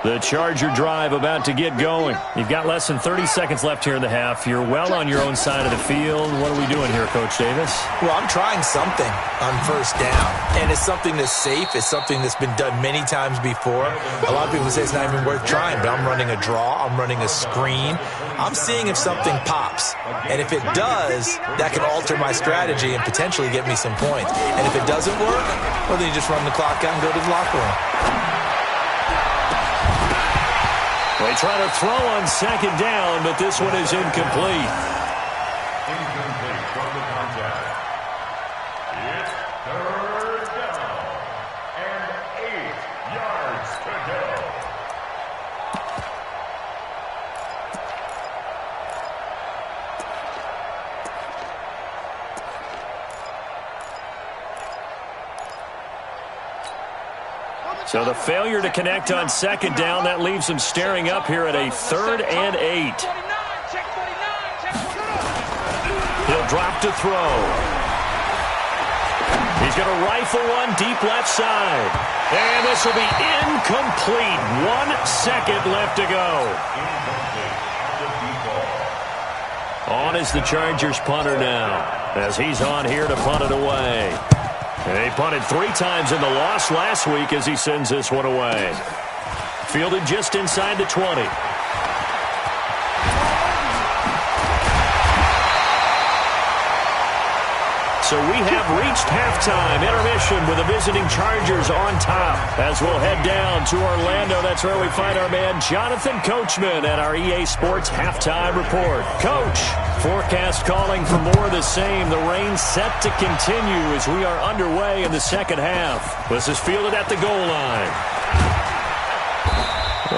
The Charger drive about to get going. You've got less than 30 seconds left here in the half. You're well on your own side of the field. What are we doing here, Coach Davis? Well, I'm trying something on first down, and it's something that's safe. It's something that's been done many times before. A lot of people say it's not even worth trying, but I'm running a draw. I'm running a screen. I'm seeing if something pops, and if it does, that can alter my strategy and potentially get me some points. And if it doesn't work, well, then you just run the clock out and go to the locker room. They try to throw on second down, but this one is incomplete. Incomplete from the contact. It's third down and 8 yards to go. So the failure to connect on second down, that leaves him staring up here at a 3rd and 8. He'll drop to throw. He's going to rifle one deep left side. And this will be incomplete. 1 second left to go. On is the Chargers punter now, as he's on here to punt it away. They punted 3 times in the loss last week as he sends this one away. Fielded just inside the 20. So we have reached halftime. Intermission with the visiting Chargers on top. As we'll head down to Orlando, that's where we find our man Jonathan Coachman at our EA Sports Halftime Report. Coach, forecast calling for more of the same. The rain set to continue as we are underway in the second half. This is fielded at the goal line.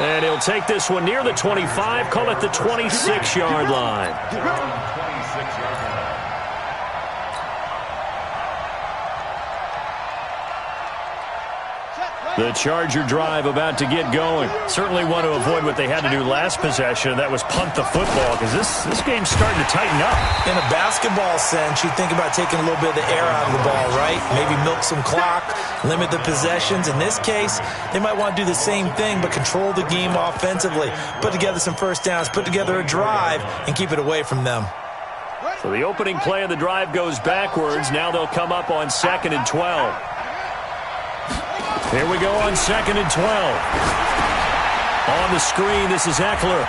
And he'll take this one near the 25, call it the 26-yard line. The Charger drive about to get going. Certainly want to avoid what they had to do last possession, and that was punt the football, because this game's starting to tighten up. In a basketball sense, you think about taking a little bit of the air out of the ball, right? Maybe milk some clock, limit the possessions. In this case, they might want to do the same thing, but control the game offensively. Put together some first downs, put together a drive, and keep it away from them. So the opening play of the drive goes backwards. Now they'll come up on 2nd and 12. Here we go on 2nd and 12. On the screen, this is Eckler.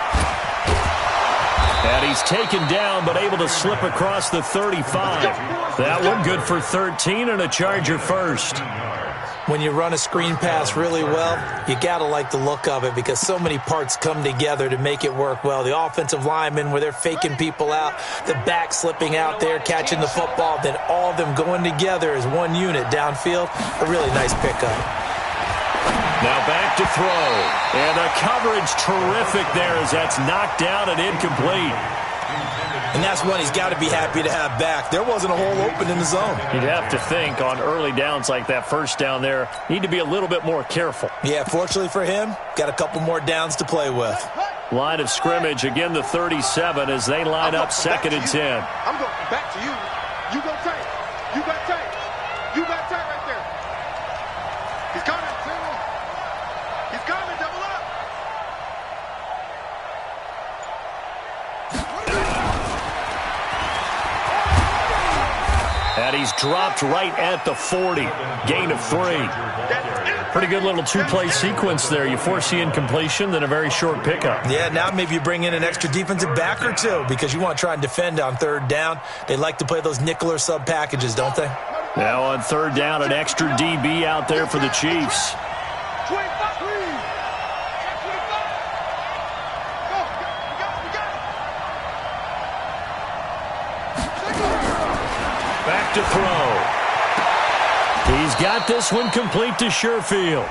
And he's taken down, but able to slip across the 35. That one good for 13 and a Charger first. When you run a screen pass really well, you got to like the look of it because so many parts come together to make it work well. The offensive linemen, where they're faking people out, the back slipping out there, catching the football, then all of them going together as one unit downfield. A really nice pickup. Now back to throw. And the coverage terrific there as that's knocked down and incomplete. And that's one he's got to be happy to have back. There wasn't a hole open in the zone. You'd have to think on early downs like that first down there, need to be a little bit more careful. Yeah, fortunately for him, got a couple more downs to play with. Line of scrimmage, again the 37 as they line up 2nd and 10. I'm going back to you. You go tight. You got tight. You got tight right there. He's coming. He's coming. Double up. And he's dropped right at the 40. Gain of 3. Pretty good little 2-play sequence there. You force the incompletion, then a very short pickup. Yeah, now maybe you bring in an extra defensive back or two because you want to try and defend on 3rd down. They like to play those nickel or sub packages, don't they? Now on 3rd down, an extra DB out there for the Chiefs. Back to throw. He's got this one complete to Sherfield.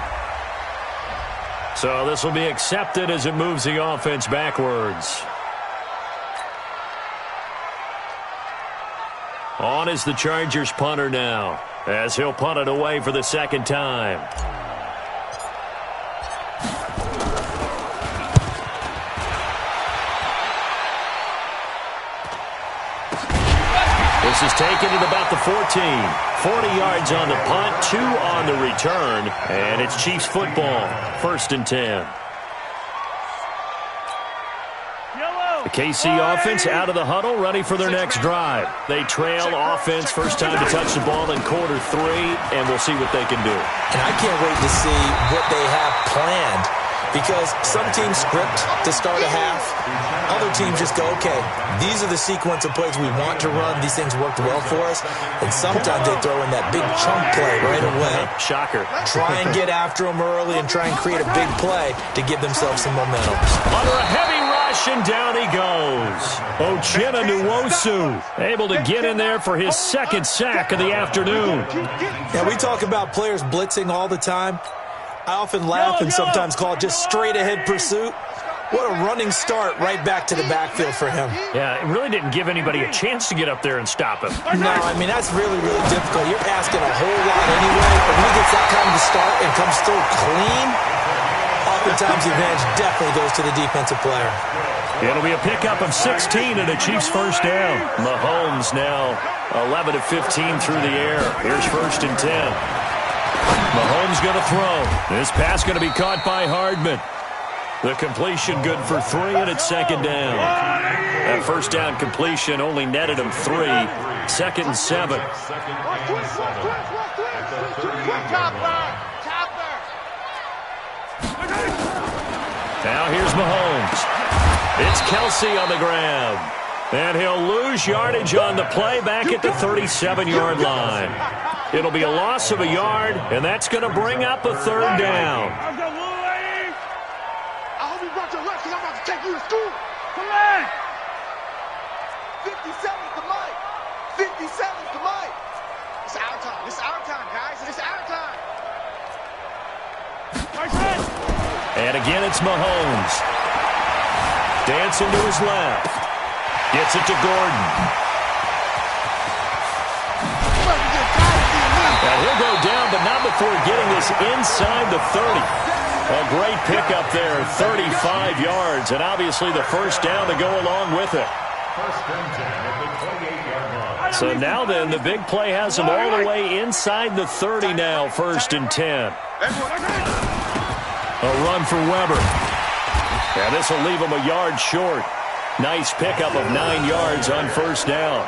So this will be accepted as it moves the offense backwards. On is the Chargers punter now, as he'll punt it away for the 2nd time. This is taken at about the 14. 40 yards on the punt, 2 on the return, and it's Chiefs football, 1st and 10. The KC offense out of the huddle, ready for their next drive. They trail offense, first time to touch the ball in quarter 3, and we'll see what they can do. And I can't wait to see what they have planned, because some teams script to start a half. Other teams just go, okay, these are the sequence of plays we want to run. These things worked well for us. And sometimes they throw in that big chunk play right away. Shocker. Try and get after them early and try and create a big play to give themselves some momentum. Under a heavy rush, and down he goes. Uchenna Nwosu able to get in there for his second sack of the afternoon. Now, we talk about players blitzing all the time. I often laugh and sometimes call it just straight-ahead pursuit. What a running start right back to the backfield for him. Yeah, it really didn't give anybody a chance to get up there and stop him. No, I mean, that's really, really difficult. You're asking a whole lot anyway, but when he gets that kind of a start and comes through clean, oftentimes the advantage definitely goes to the defensive player. It'll be a pickup of 16 and a Chiefs first down. Mahomes now 11 of 15 through the air. Here's 1st and 10. Mahomes going to throw. This pass going to be caught by Hardman. The completion good for 3, and it's 2nd down. That first down completion only netted him 3. 2nd and 7. Now here's Mahomes. It's Kelsey on the grab. And he'll lose yardage on the play back at the 37-yard line. It'll be a loss of a yard, and that's going to bring up a 3rd down. I hope you brought your lunch because I'm about to take you to school. Come on. 57's the mic. 57's the mic. It's our time. It's our time, guys. It's our time. And again, it's Mahomes. Dancing to his left. Gets it to Gordon. And he'll go down, but not before getting this inside the 30. A great pickup there, 35 yards, and obviously the first down to go along with it. 1st and 10 at the 28-yard line. So now then, the big play has him all the way inside the 30 now, 1st and 10. A run for Weber. And this will leave him a yard short. Nice pickup of 9 yards on 1st down.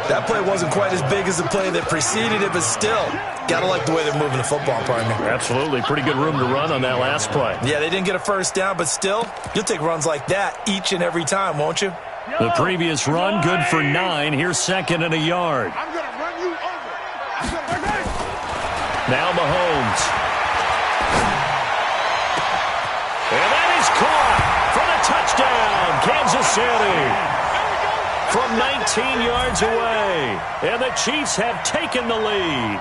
That play wasn't quite as big as the play that preceded it, but still, got to like the way they're moving the football, partner. Absolutely. Pretty good room to run on that last play. Yeah, they didn't get a first down, but still, you'll take runs like that each and every time, won't you? The previous run, good for 9. Here's 2nd and a yard. I'm going to run you over. Now Mahomes. And that is caught for the touchdown, Kansas City. From 19 yards away. And the Chiefs have taken the lead.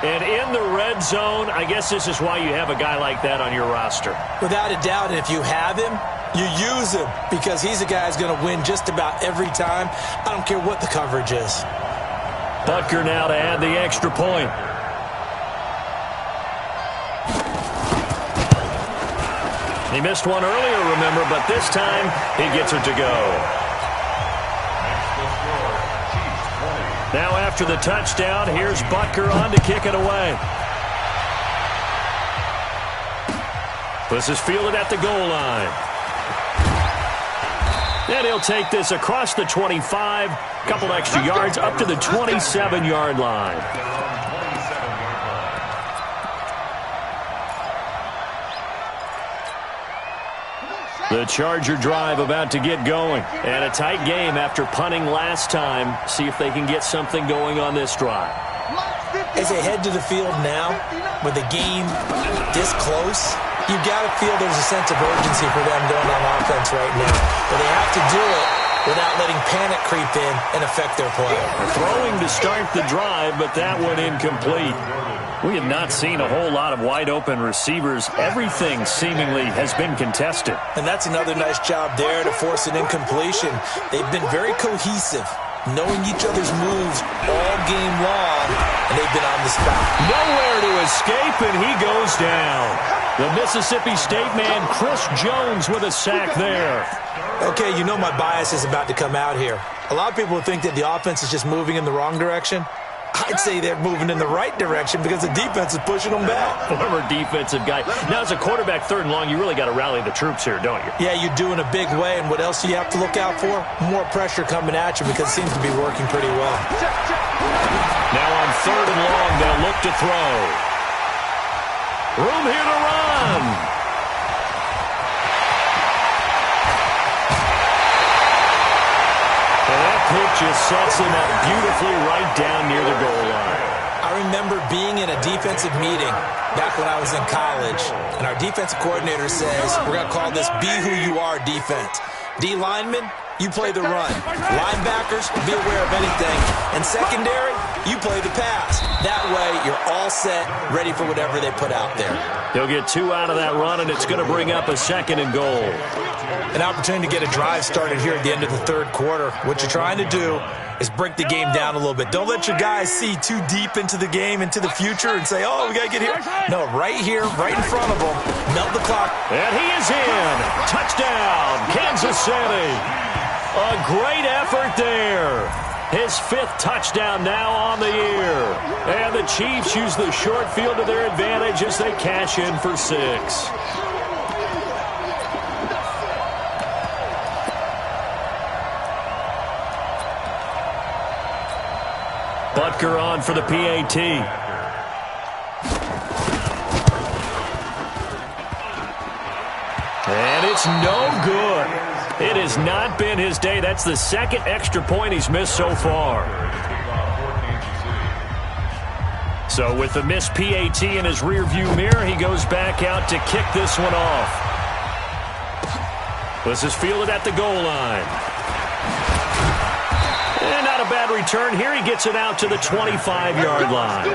And in the red zone, I guess this is why you have a guy like that on your roster. Without a doubt, and if you have him, you use him, because he's a guy who's going to win just about every time. I don't care what the coverage is. Butker now to add the extra point. He missed one earlier, remember, but this time he gets it to go. Now after the touchdown, here's Butker on to kick it away. This is fielded at the goal line. And he'll take this across the 25, couple extra yards up to the 27-yard line. The Charger drive about to get going. And a tight game after punting last time. See if they can get something going on this drive. As they head to the field now, with the game this close, you got to feel there's a sense of urgency for them going on offense right now. But they have to do it without letting panic creep in and affect their play. Throwing to start the drive, but that one incomplete. We have not seen a whole lot of wide-open receivers. Everything seemingly has been contested. And that's another nice job there to force an incompletion. They've been very cohesive, knowing each other's moves all game long, and they've been on the spot. Nowhere to escape, and he goes down. The Mississippi State man, Chris Jones, with a sack there. Okay, you know my bias is about to come out here. A lot of people think that the offense is just moving in the wrong direction. I'd say they're moving in the right direction because the defense is pushing them back. Former defensive guy. Now, as a quarterback, 3rd and long, you really got to rally the troops here, don't you? Yeah, you do in a big way. And what else do you have to look out for? More pressure coming at you because it seems to be working pretty well. Now on 3rd and long, they'll look to throw. Room here to run. And that pitch just sets him up beautifully right down near the goal line. I remember being in a defensive meeting back when I was in college, and our defensive coordinator says, we're going to call this Be Who You Are defense. D linemen, you play the run. Linebackers, be aware of anything. And secondary, you play the pass. That way, you're all set, ready for whatever they put out there. He'll get 2 out of that run, and it's going to bring up a 2nd and goal. An opportunity to get a drive started here at the end of the 3rd quarter. What you're trying to do is break the game down a little bit. Don't let your guys see too deep into the game, into the future, and say, oh, we got to get here. No, right here, right in front of them. Melt the clock. And he is in. Touchdown, Kansas City. A great effort there. His 5th touchdown now on the year. And the Chiefs use the short field to their advantage as they cash in for 6. Butker on for the PAT. And it's no good. It has not been his day. That's the 2nd extra point he's missed so far. So with the missed PAT in his rearview mirror, he goes back out to kick this one off. This is fielded at the goal line. And not a bad return here. He gets it out to the 25-yard line.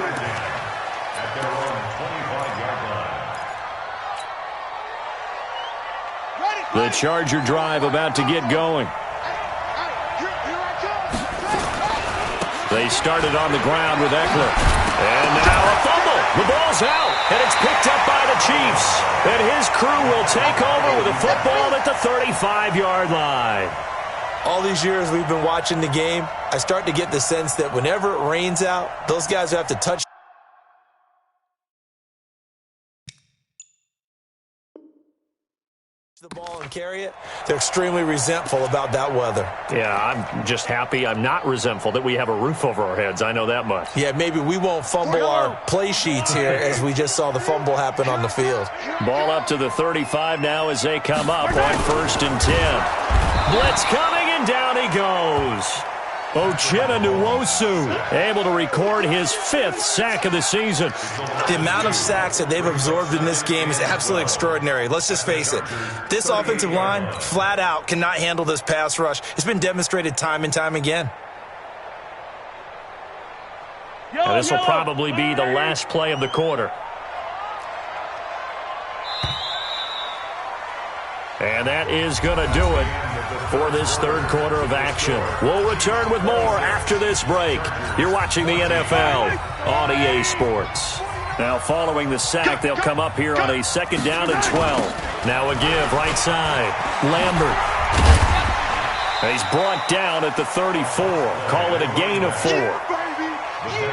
The Charger drive about to get going. They started on the ground with Eckler. And now a fumble. The ball's out, and it's picked up by the Chiefs. And his crew will take over with a football at the 35-yard line. All these years we've been watching the game, I start to get the sense that whenever it rains out, those guys who have to touch the ball and carry it, they're extremely resentful about that weather. Yeah, I'm just happy I'm not resentful that we have a roof over our heads. I know that much. Yeah, maybe we won't fumble our play sheets here as we just saw the fumble happen on the field. Ball up to the 35 now as they come up on 1st and 10. Blitz coming, and down he goes. Uchenna Nwosu able to record his 5th sack of the season. The amount of sacks that they've absorbed in this game is absolutely extraordinary. Let's just face it. This offensive line, flat out, cannot handle this pass rush. It's been demonstrated time and time again. And this will probably be the last play of the quarter. And that is going to do it for this 3rd quarter of action. We'll return with more after this break. You're watching the NFL on EA Sports. Now following the sack, they'll come up here on a 2nd down and 12. Now a give, right side. Lambert. He's brought down at the 34. Call it a gain of 4.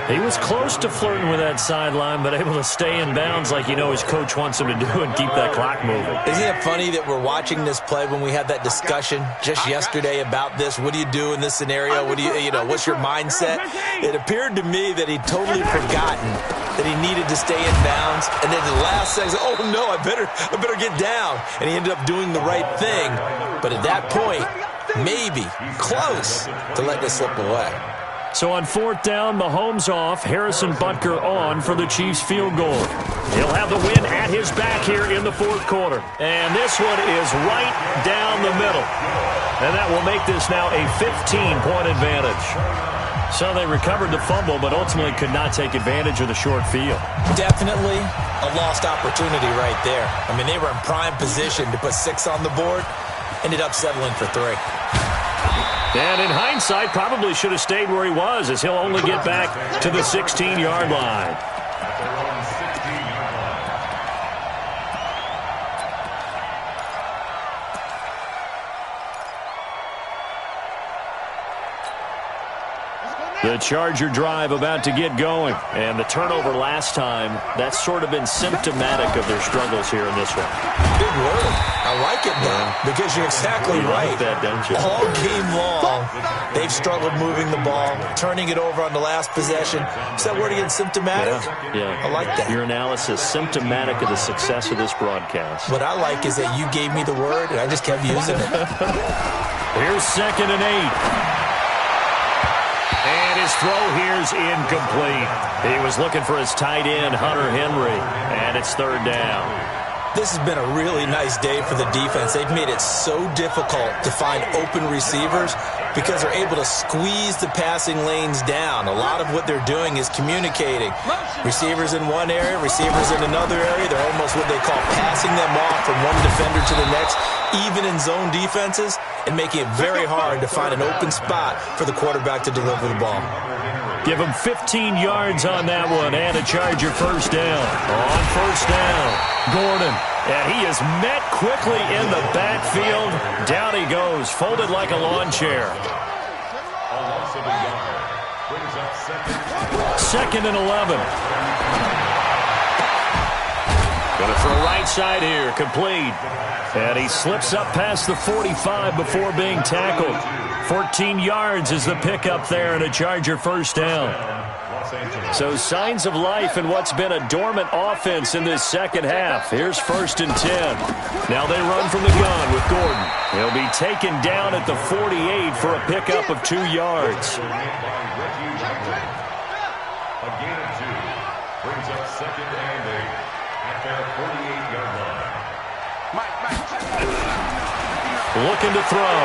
He was close to flirting with that sideline, but able to stay in bounds like his coach wants him to do and keep that clock moving. Isn't it funny that we're watching this play when we had that discussion just yesterday about this? What do you do in this scenario? What do what's your mindset? It appeared to me that he'd totally forgotten that he needed to stay in bounds, and then the last second, oh no, I better get down. And he ended up doing the right thing. But at that point, maybe close to let this slip away. So on 4th down, Mahomes off, Harrison Butker on for the Chiefs field goal. He'll have the win at his back here in the 4th quarter. And this one is right down the middle. And that will make this now a 15-point advantage. So they recovered the fumble, but ultimately could not take advantage of the short field. Definitely a lost opportunity right there. I mean, they were in prime position to put 6 on the board, ended up settling for 3. And in hindsight, probably should have stayed where he was, as he'll only get back to the 16-yard line. The Charger drive about to get going. And the turnover last time, that's sort of been symptomatic of their struggles here in this one. Big word. I like it now because you're exactly right. Like that, don't you? All game long, they've struggled moving the ball, turning it over on the last possession. Is that word again, symptomatic? Yeah. I like that. Your analysis, symptomatic of the success of this broadcast. What I like is that you gave me the word, and I just kept using it. Here's 2nd and 8. And his throw here's incomplete. He was looking for his tight end, Hunter Henry, and it's 3rd down. This has been a really nice day for the defense. They've made it so difficult to find open receivers because they're able to squeeze the passing lanes down. A lot of what they're doing is communicating. Receivers in one area, receivers in another area. They're almost what they call passing them off from one defender to the next, even in zone defenses, and making it very hard to find an open spot for the quarterback to deliver the ball. Give him 15 yards on that one and a Charger 1st down. On 1st down, Gordon. And he is met quickly in the backfield. Down he goes, folded like a lawn chair. 2nd and 11. Going to throw right side here, complete. And he slips up past the 45 before being tackled. 14 yards is the pickup there and a Charger 1st down. So signs of life in what's been a dormant offense in this second half. Here's 1st and 10. Now they run from the gun with Gordon. He'll be taken down at the 48 for a pickup of 2 yards. A gain of 2 brings up 2nd and 8 at their 48-yard line. Looking to throw.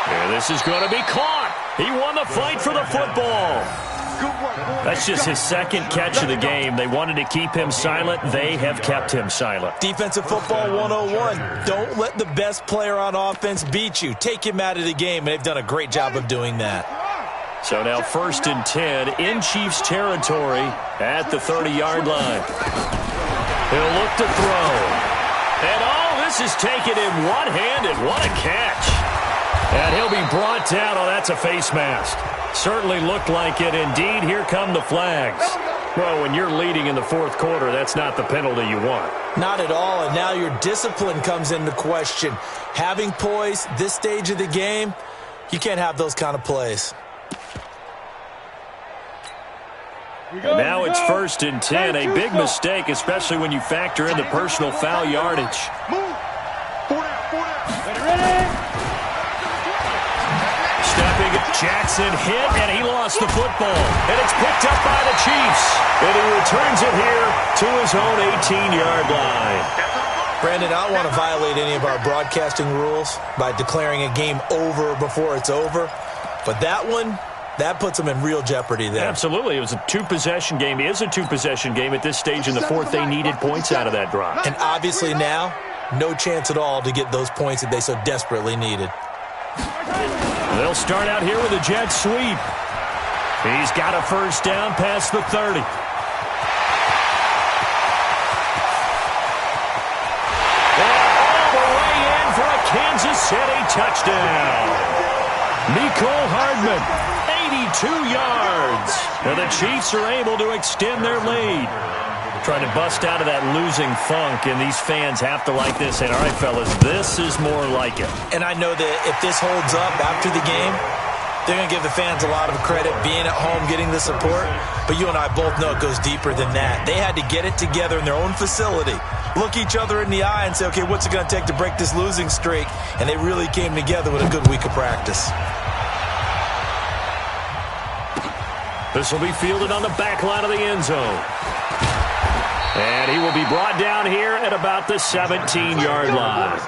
And this is going to be caught. He won the fight for the football. That's just his 2nd catch of the game. They wanted to keep him silent. They have kept him silent. Defensive football 101. Don't let the best player on offense beat you. Take him out of the game, and they've done a great job of doing that. So now 1st and 10 in Chiefs territory at the 30-yard line. He'll look to throw. And this is taken in one-handed. What a catch. And he'll be brought down. Oh, that's a face mask. Certainly looked like it. Indeed, here come the flags. Well, when you're leading in the 4th quarter, that's not the penalty you want. Not at all, and now your discipline comes into question. Having poise this stage of the game, you can't have those kind of plays. And now it's 1st and 10. A big mistake, especially when you factor in the personal foul yardage. Stepping, Jackson hit, and he lost the football. And it's picked up by the Chiefs. And he returns it here to his own 18-yard line. Brandon, I don't want to violate any of our broadcasting rules by declaring a game over before it's over. But that one, that puts them in real jeopardy there. Absolutely. It was a 2-possession game. It is a 2-possession game at this stage in the 4th. They needed points out of that drive. And obviously now, no chance at all to get those points that they so desperately needed. They'll start out here with a jet sweep. He's got a 1st down past the 30. And all the way in for a Kansas City touchdown. Nicole Hardman, 82 yards. And the Chiefs are able to extend their lead. Trying to bust out of that losing funk, and these fans have to like this. And all right, fellas, this is more like it. And I know that if this holds up after the game, they're going to give the fans a lot of credit being at home, getting the support. But you and I both know it goes deeper than that. They had to get it together in their own facility, look each other in the eye and say, okay, what's it going to take to break this losing streak? And they really came together with a good week of practice. This will be fielded on the back line of the end zone. And he will be brought down here at about the 17-yard line.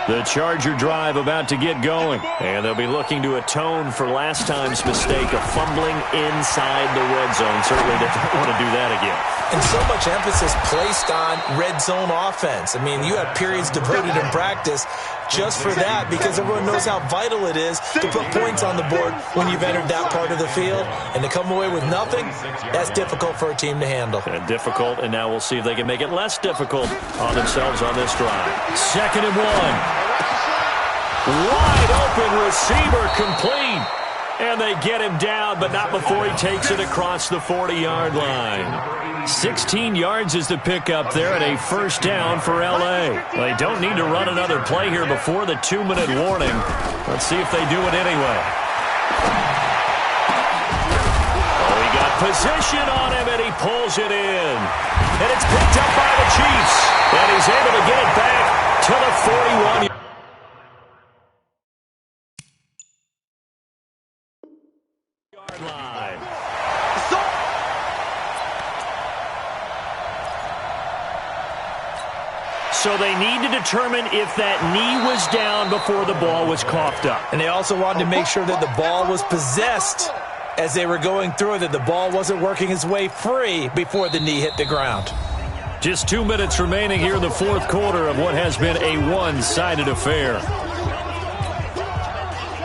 The Charger drive about to get going. And they'll be looking to atone for last time's mistake of fumbling inside the red zone. Certainly they don't want to do that again. And so much emphasis placed on red zone offense. I mean, you have periods devoted in practice just for that because everyone knows how vital it is to put points on the board when you've entered that part of the field. And to come away with nothing, that's difficult for a team to handle. And difficult, and now we'll see if they can make it less difficult on themselves on this drive. 2nd and 1. Wide open receiver complete. And they get him down, but not before he takes it across the 40-yard line. 16 yards is the pickup there, and a first down for L.A. They don't need to run another play here before the 2-minute warning. Let's see if they do it anyway. Oh, he got position on him, and he pulls it in. And it's picked up by the Chiefs. And he's able to get it back to the 41. Line. So they need to determine if that knee was down before the ball was coughed up. And they also wanted to make sure that the ball was possessed as they were going through, that the ball wasn't working its way free before the knee hit the ground. Just 2 minutes remaining here in the fourth quarter of what has been a one-sided affair.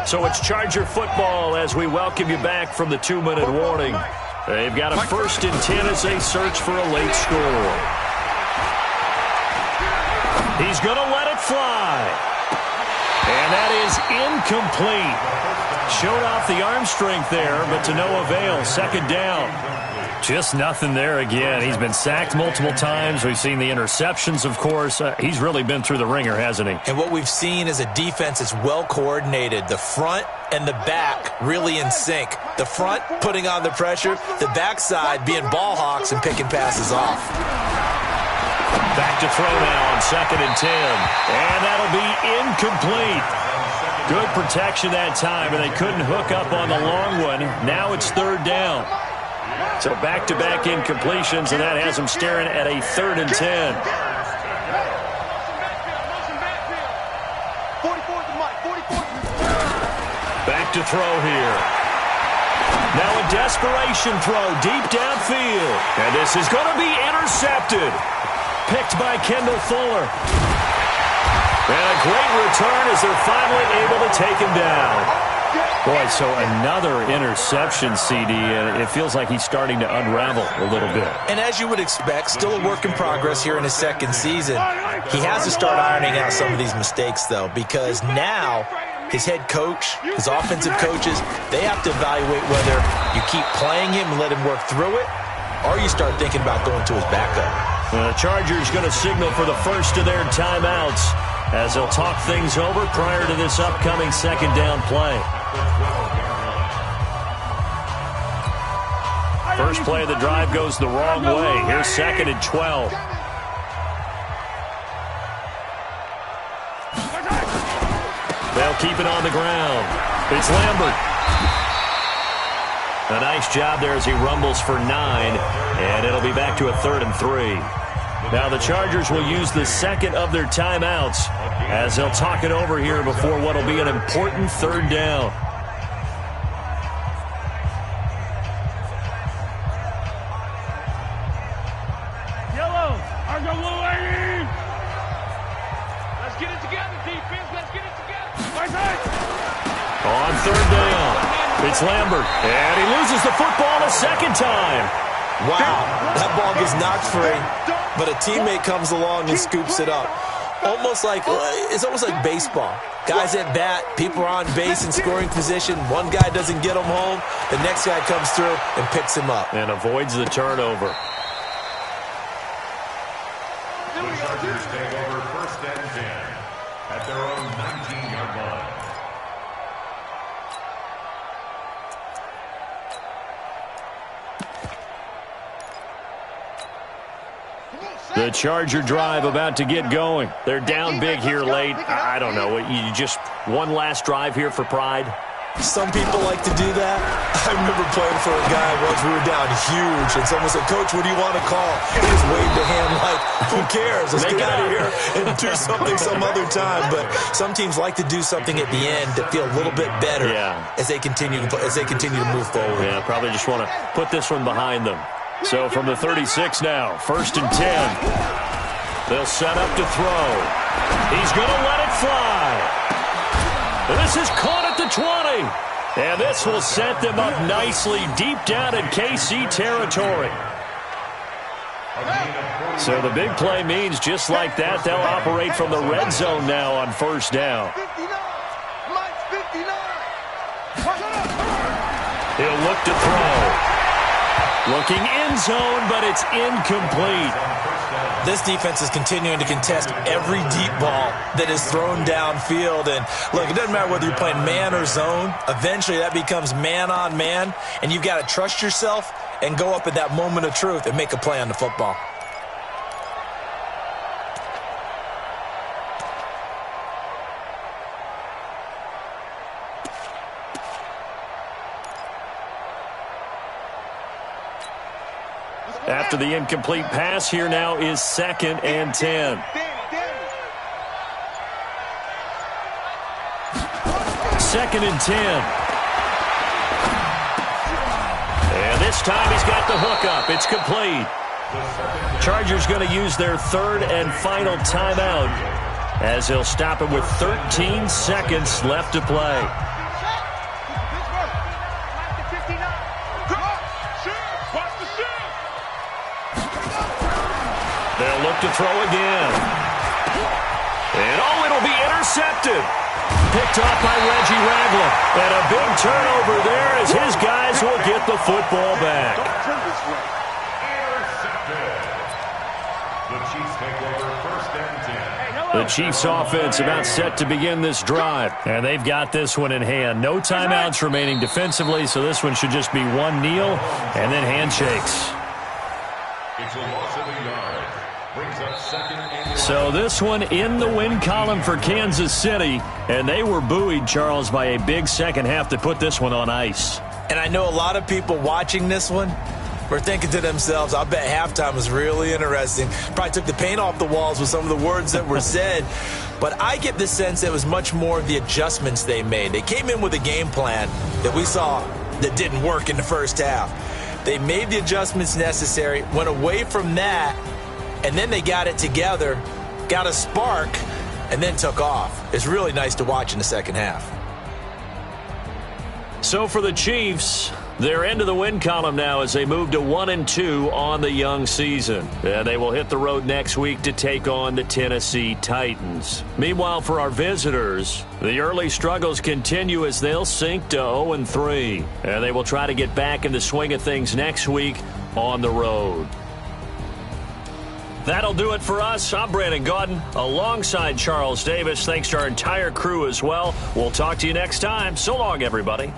So it's Charger football as we welcome you back from the 2-minute warning. They've got a 1st and 10 as they search for a late score. He's going to let it fly. And that is incomplete. Showed off the arm strength there, but to no avail. 2nd down. Just nothing there again. He's been sacked multiple times. We've seen the interceptions, of course. He's really been through the ringer, hasn't he? And what we've seen is a defense that's well coordinated. The front and the back really in sync. The front putting on the pressure. The backside being ball hawks and picking passes off. Back to throw now on 2nd and 10. And that'll be incomplete. Good protection that time, and they couldn't hook up on the long one. Now it's 3rd down. So back-to-back incompletions, and that has them staring at a 3rd and 10. Back to throw here. Now a desperation throw deep downfield. And this is going to be intercepted. Picked by Kendall Fuller. And a great return as they're finally able to take him down. Boy, so another interception, CD, and it feels like he's starting to unravel a little bit. And as you would expect, still a work in progress here in his 2nd season. He has to start ironing out some of these mistakes, though, because now his head coach, his offensive coaches, they have to evaluate whether you keep playing him and let him work through it, or you start thinking about going to his backup. The Chargers going to signal for the first of their timeouts as they'll talk things over prior to this upcoming 2nd down play. First play of the drive goes the wrong way. Here's 2nd and 12. They'll keep it on the ground. It's Lambert. A nice job there as he rumbles for 9, and it'll be back to a 3rd and 3. Now the Chargers will use the 2nd of their timeouts as they'll talk it over here before what will be an important 3rd down. Yellow, our go blue lady. Let's get it together, defense. Let's get it together. Right side. On 3rd down, it's Lambert, and he loses the football a 2nd time. Wow, that ball gets knocked free, but a teammate comes along and scoops it up. It's almost like baseball. Guys at bat, people are on base in scoring position. One guy doesn't get him home. The next guy comes through and picks him up. And avoids the turnover. The Chargers take over 1st and 10 at their own 19-yard line. The Charger drive about to get going. They're down big here late. I don't know. You just one last drive here for pride? Some people like to do that. I remember playing for a guy once. We were down huge, and someone said, "Coach, what do you want to call?" He just waved a hand like, "Who cares? Let's get out of here and do something some other time." But some teams like to do something at the end to feel a little bit better as they continue to move forward. Yeah, probably just want to put this one behind them. So from the 36 now, 1st and 10. They'll set up to throw. He's going to let it fly. This is caught at the 20. And this will set them up nicely deep down in KC territory. So the big play means just like that, they'll operate from the red zone now on 1st down. They'll look to throw. Looking end zone, but it's incomplete. This defense is continuing to contest every deep ball that is thrown downfield. And, look, it doesn't matter whether you're playing man or zone. Eventually, that becomes man on man, and you've got to trust yourself and go up at that moment of truth and make a play on the football. After the incomplete pass, here now is 2nd and 10. 2nd and 10. And this time he's got the hook up. It's complete. Chargers going to use their 3rd and final timeout as they'll stop it with 13 seconds left to play. They'll look to throw again. And, oh, it'll be intercepted. Picked off by Reggie Ragland. And a big turnover there as his guys will get the football back. The Chiefs take over 1st and 10. The Chiefs offense about set to begin this drive. And they've got this one in hand. No timeouts remaining defensively, so this one should just be one kneel and then handshakes. It's a loss of a yard. Brings up 2nd and 11. So this one in the win column for Kansas City. And they were buoyed, Charles, by a big second half to put this one on ice. And I know a lot of people watching this one were thinking to themselves, I bet halftime was really interesting. Probably took the paint off the walls with some of the words that were said. But I get the sense it was much more of the adjustments they made. They came in with a game plan that we saw that didn't work in the first half. They made the adjustments necessary, went away from that, and then they got it together, got a spark, and then took off. It's really nice to watch in the second half. So for the Chiefs, they're into the win column now as they move to 1-2 on the young season. And they will hit the road next week to take on the Tennessee Titans. Meanwhile, for our visitors, the early struggles continue as they'll sink to 0-3. And they will try to get back in the swing of things next week on the road. That'll do it for us. I'm Brandon Gaudin alongside Charles Davis. Thanks to our entire crew as well. We'll talk to you next time. So long, everybody.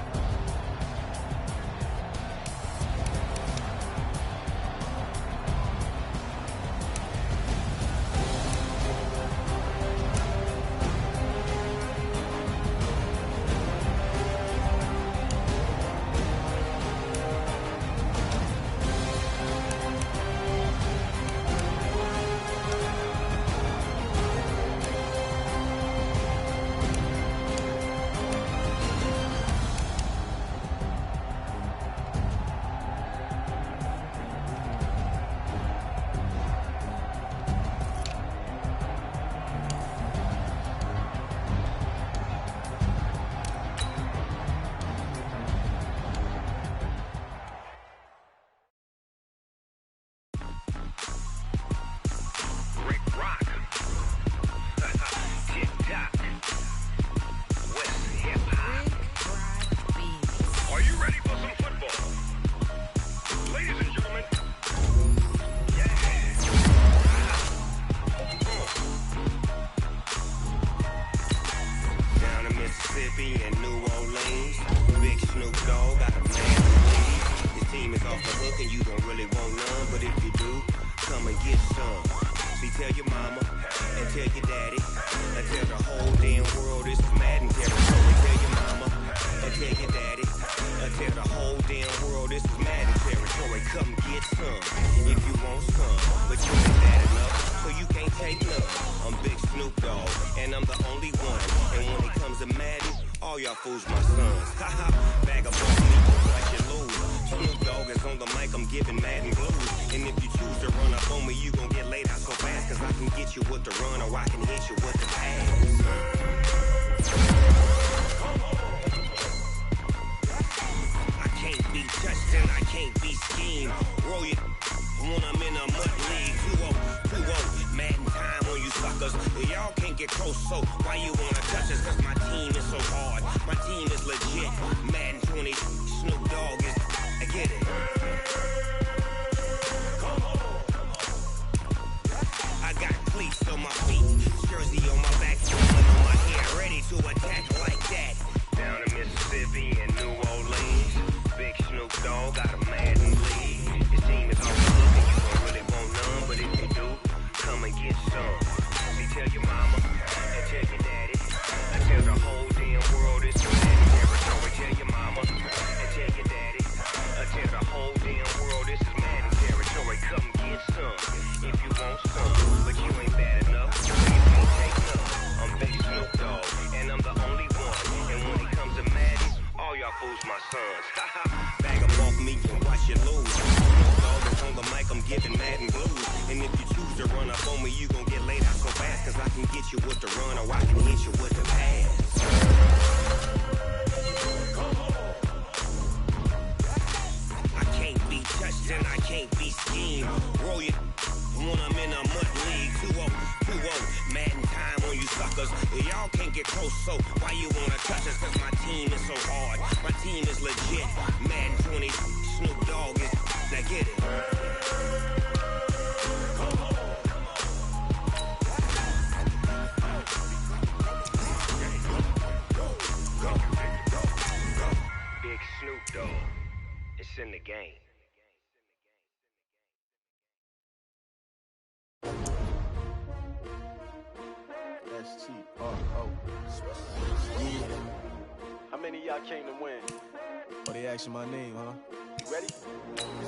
Tell your mama and tell your daddy and tell the whole damn world it's Madden territory. Tell your mama and tell your daddy and tell the whole damn world it's Madden territory. Come get some if you want some, but you ain't bad enough, so you can't take none. I'm Big Snoop Dogg and I'm the only one. And when it comes to Madden, all y'all fools my sons. Haha, bag of balls, like you lose. Snoop Dogg is on the mic, I'm giving Madden blues. And if you choose to run up on me, you gon' get laid out so fast. Cause I can get you with the run or I can hit you with the pass. I can't be touched and I can't be schemed. Roll you when I'm in a mud league. 2-0, Madden time on you suckers. Y'all can't get close, so why you wanna touch us? Cause my team is so hard. My team is legit. Madden 20, Snoop Dogg is, I get it. I got cleats on my feet, jersey on my back, on my hair, ready to attack like that. Down in Mississippi and New Orleans, Big Snoop Dogg got a Madden lead. His team is all good and you don't really want none, but if you do, come and get some. See, tell your mama and tell your daddy, and tell the whole damn world it's Madden territory. Tell your mama and tell your daddy, and tell the whole damn world this is Madden territory. Come get some if you want some, but you ain't bad enough. You can't take none. I'm Big Snoop Dogg, and I'm the only one. And when it comes to Madden, all y'all fools my sons. Bag them off me and watch you lose. Dog is on the mic, I'm giving Madden blues. And if you choose to run up on me, you gon' get laid out so fast. Cause I can get you with the run or I can hit you with the pass. I can't be touched and I can't be schemed. Roll you when I'm in a mud league. 2-0, Madden time on you suckers. Y'all can't get close, so why you wanna touch us? Cause my team is so hard. My team is legit. Madden 20, Snoop Dogg is, now get it. Big Snoop Dogg, it's in the game. S-T-R-O. Yeah. How many of y'all came to win? Oh, they asking my name, huh? You ready?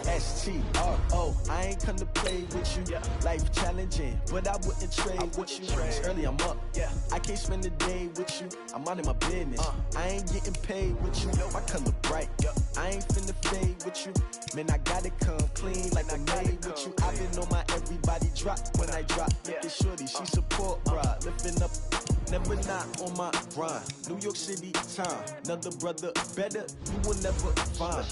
S-T-R-O. I ain't come to play with you. Yeah. Life challenging, but I wouldn't trade with you. It's early, I'm up. Yeah. I can't spend the day with you. I'm out of my business. I ain't getting paid with you. My color bright. I ain't finna fade with you. Man, I gotta come clean like I made with you. I've been on my everybody drop when I drop. Look at shorty, she support ride. Lifting up, never not on my grind. New York City time. Another brother better, you will never find.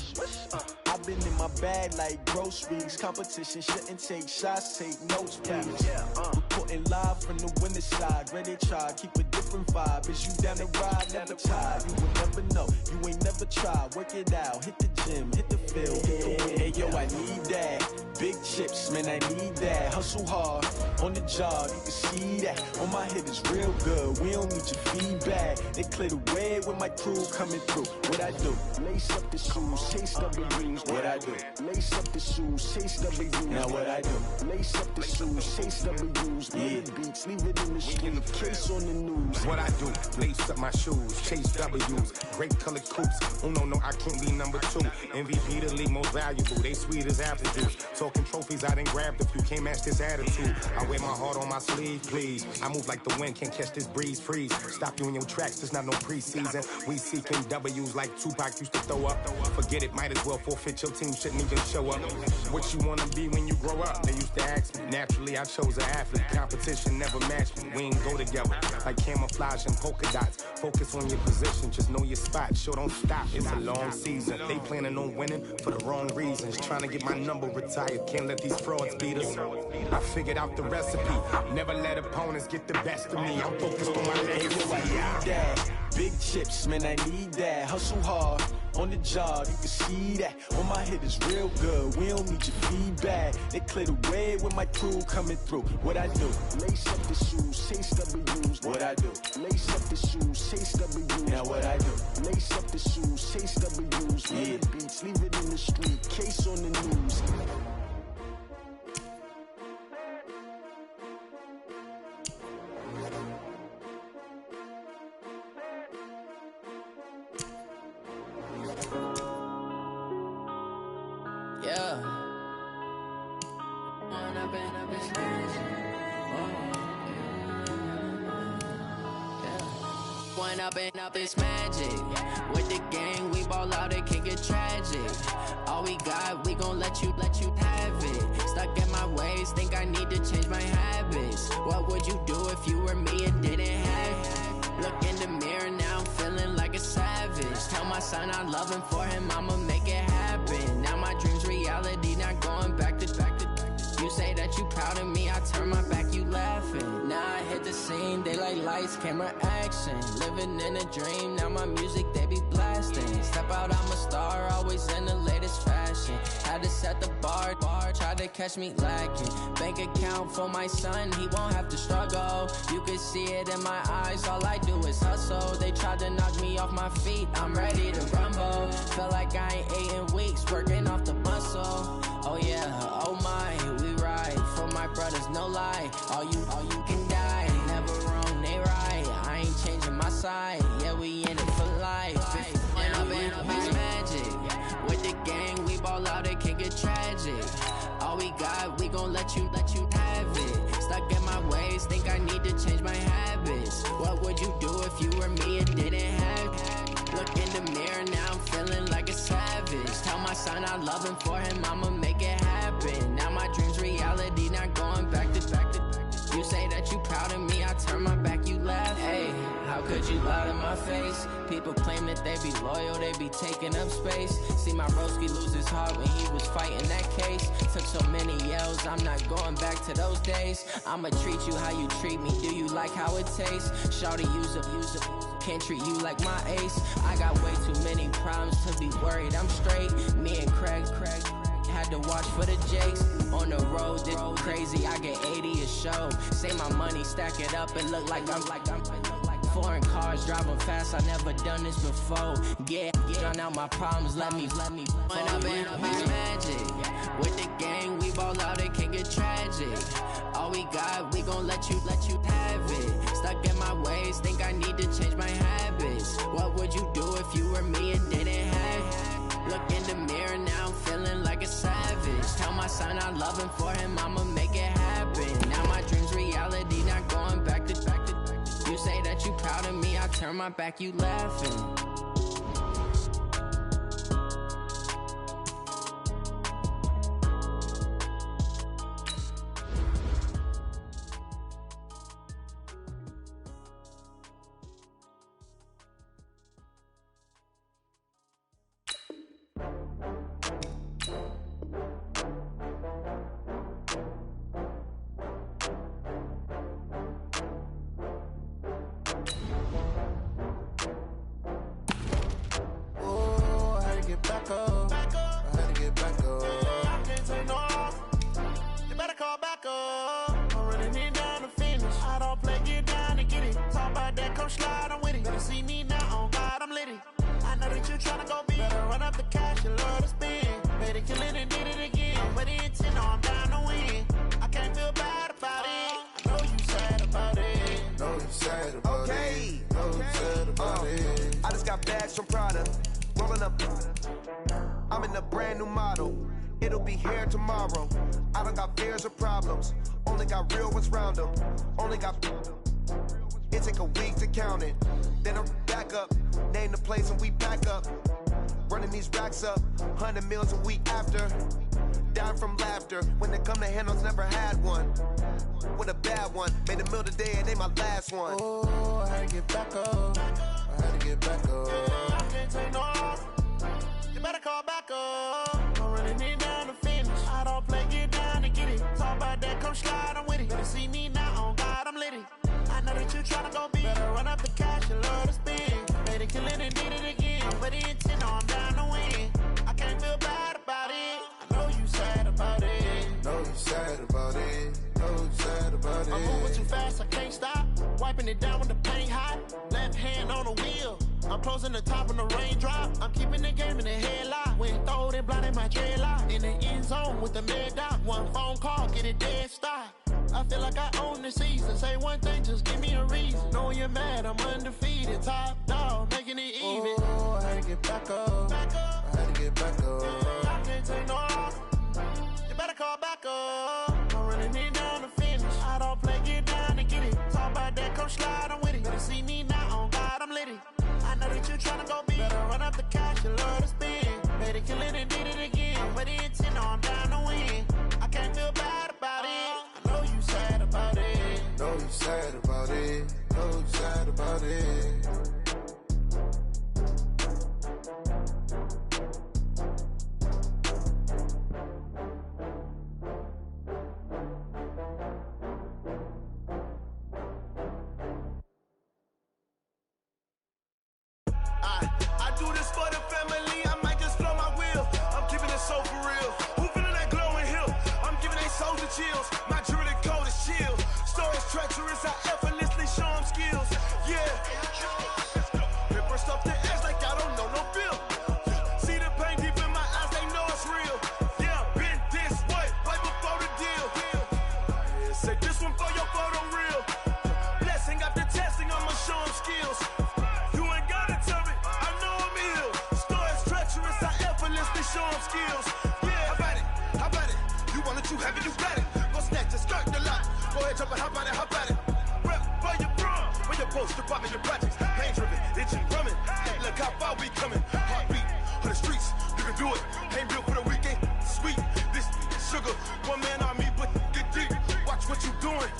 I've been in my bag like groceries. Competition shouldn't take shots, take notes, please. Reporting live from the winner side. Ready to try, keep a different vibe. Is you down the ride, never tired. You will never know, you ain't never tried. Work it out, hit the gym, hit the field. Hey yo, I need that. Big chips, man, I need that. Hustle hard, on the job, you can see that. On my head is real good, we don't need your feedback. They clear the way with my crew coming through. What I do? Lace up the shoes, chase W's. What I do? Lace up the shoes, chase W's. Now what I do? Lace up the shoes, chase W's. Yeah, beats, leave it in the street, case on the news. What I do? Lace up my shoes, chase W's. Great colored coops. Oh no, I can't be number 2. MVP the league most valuable. They sweet as apple juice. Talking trophies, I done grabbed a few. Can't match this attitude. I wear my heart on my sleeve, please. I move like the wind, can't catch this breeze. Freeze. Stop you in your tracks. There's not no preseason. We seeking W's like Tupac used to throw up. Forget it, might as well forfeit. Your team shouldn't even show up. What you wanna be when you grow up? They used to ask me. Naturally, I chose an athlete. Competition never matched me. We ain't go together like camouflage and polka dots. Focus on your position, just know your spot. Sure, don't stop. It's a long season. They planning on winning for the wrong reasons. Trying to get my number retired. Can't let these frauds beat us. I figured out the recipe. Never let opponents get the best of me. I'm focused on my legacy. I need that. Big chips, man, I need that. Hustle hard, on the job, you can see that. On my head is real good, we don't need your feedback. They clear the way with my crew coming through. What I do? Lace up the shoes, chase W's. What I do? Lace up the shoes, chase W's. Now what I do? Lace up the shoes, chase W's. Yeah, beats, leave it in the street, case on the news. Up this magic with the gang, we ball out, it can get tragic. All we got, we gon' let you have it. Stuck in my ways, think I need to change my habits. What would you do if you were me and didn't have it? Look in the mirror now, I'm feeling like a savage. Tell my son I love him, for him I'ma make it happen. Now my dream's reality, not going back to. You say that you proud of me, I turn my back, you laughing. Now I hit the scene, they like lights, camera action. Living in a dream, now my music they be blasting. Step out, I'm a star, always in the latest fashion. Had to set the bar, try to catch me lacking. Bank account for my son, he won't have to struggle. You can see it in my eyes, all I do is hustle. They tried to knock me off my feet, I'm ready to rumble. Feel like I ain't ate in weeks, working off the muscle. Oh yeah, oh my, we ride for my brothers, no lie. All you can die, never wrong, they right. I ain't changing my side, yeah, we in it for life. And up in a bitch magic. With the gang, we ball out, it can get tragic. All we got, we gon' let you have it. Stuck in my ways, think I need to change my habits. What would you do if you were me and didn't have it? Look in the mirror, now I'm feeling like a savage. Tell my son I love him, for him I'ma make it happen. Now my dream's reality, not going back to. You say that you proud of me, I turn my back, you laugh. Hey, how could you lie to my face? People claim that they be loyal, they be taking up space. See my broski lose his heart when he was fighting that case. Took so many yells, I'm not going back to those days. I'ma treat you how you treat me, do you like how it tastes? Shawty, use up, can't treat you like my ace. I got way too many problems to be worried, I'm straight. Me and Craig had to watch for the Jakes. On the road, this crazy, I get 80 a show. Say my money, stack it up and look like I'm foreign cars, driving fast, I never done this before. Get drown out my problems, let me When up in a bitch magic. With the gang, we ball out, it can get tragic. All we got, we gon' let you have it. Stuck in my ways, think I need to change my habits. What would you do if you were me and didn't have it? Look in the mirror, now I'm feeling like a savage. Tell my son I love him, for him I'ma make it happen. Now my dream's reality, not going back to. You say that you proud of me, I turn my back, you laughing. I'm in a brand new model. It'll be here tomorrow. I don't got fears or problems. Only got real ones round them. Only got. It take a week to count it. Then I'm back up. Name the place and we pack up. Running these racks up. 100 meals a week after. Down from laughter. When they come to handles, never had one. With a bad one. Made a meal today and they my last one. Oh, I had to get back up. I had to get back up. I can't take no off. You better call back up. I'm running it down to finish. I don't play, get down and get it. Talk about that, come slide, I'm with it. Better see me now, on God, I'm litty. I know that you tryna go big. Better run up the cash and love to spend. Made it, kill it, and did it again. But the intent, no, I'm down to win. I can't feel bad about it. I know you sad about it. Know you sad about it. Know you sad about it. I'm moving too fast, I can't stop. Wiping it down with the paint hot. Left hand on the wheel. I'm closing the top when the raindrop. I'm keeping the game in the headlock. When throwed and blinded my dreadlock. In the end zone with the mad dot. One phone call, get it dead stop. I feel like I own the season. Say one thing, just give me a reason. Know you're mad, I'm undefeated. Top dog, making it even. Oh, I had to get back up. Back up. I had to get back up. I can't take no off. You better call back up. I'm running it down to finish. I don't play, get down and get it. Talk about that, come slide, I'm with it. Better see me now, on God, I'm litty. I know that you tryna go big. Better run up the cash and love to spend. Made it, kill it, and did it again. But the intent, no, I'm down to win. I can't feel bad about it. I know you sad about it. Know you sad about it. Know you sad about it. You want it, you have it, you got it. Go snatch it, skirt the lot. Go ahead, jump it, hop on it, hop at it. Rep for your bro, for your post, your pop, and your projects. Pain driven, itching, drumming. Look how far we coming. Heartbeat on the streets, you can do it. Ain't built for the weekend, sweet. This sugar, one man army, but get deep. Watch what you doing.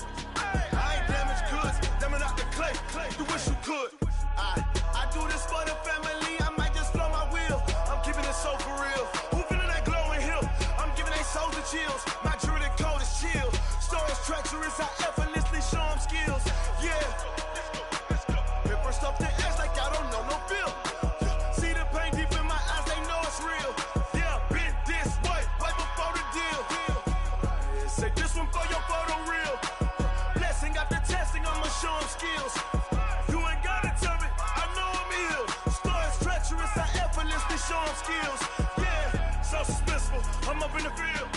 I ain't damaged goods, damn out the clay. You wish you could. I do this for the family. I might just blow my wheel. I'm keeping it so for real. Who feeling that glowing hill? I'm giving they souls the chills. My jewelry code is chill. Stories treacherous, I effortlessly show them skills. Yeah. Hit first off the edge like I don't know no feel. See the pain deep in my eyes, they know it's real. Yeah, been this way, way before the deal. Say this one for your photo real. Blessing after testing, I'ma show them skills. You ain't gotta tell me, I know I'm ill. Stories treacherous, I effortlessly show them skills. Yeah, so suspenseful, I'm up in the field.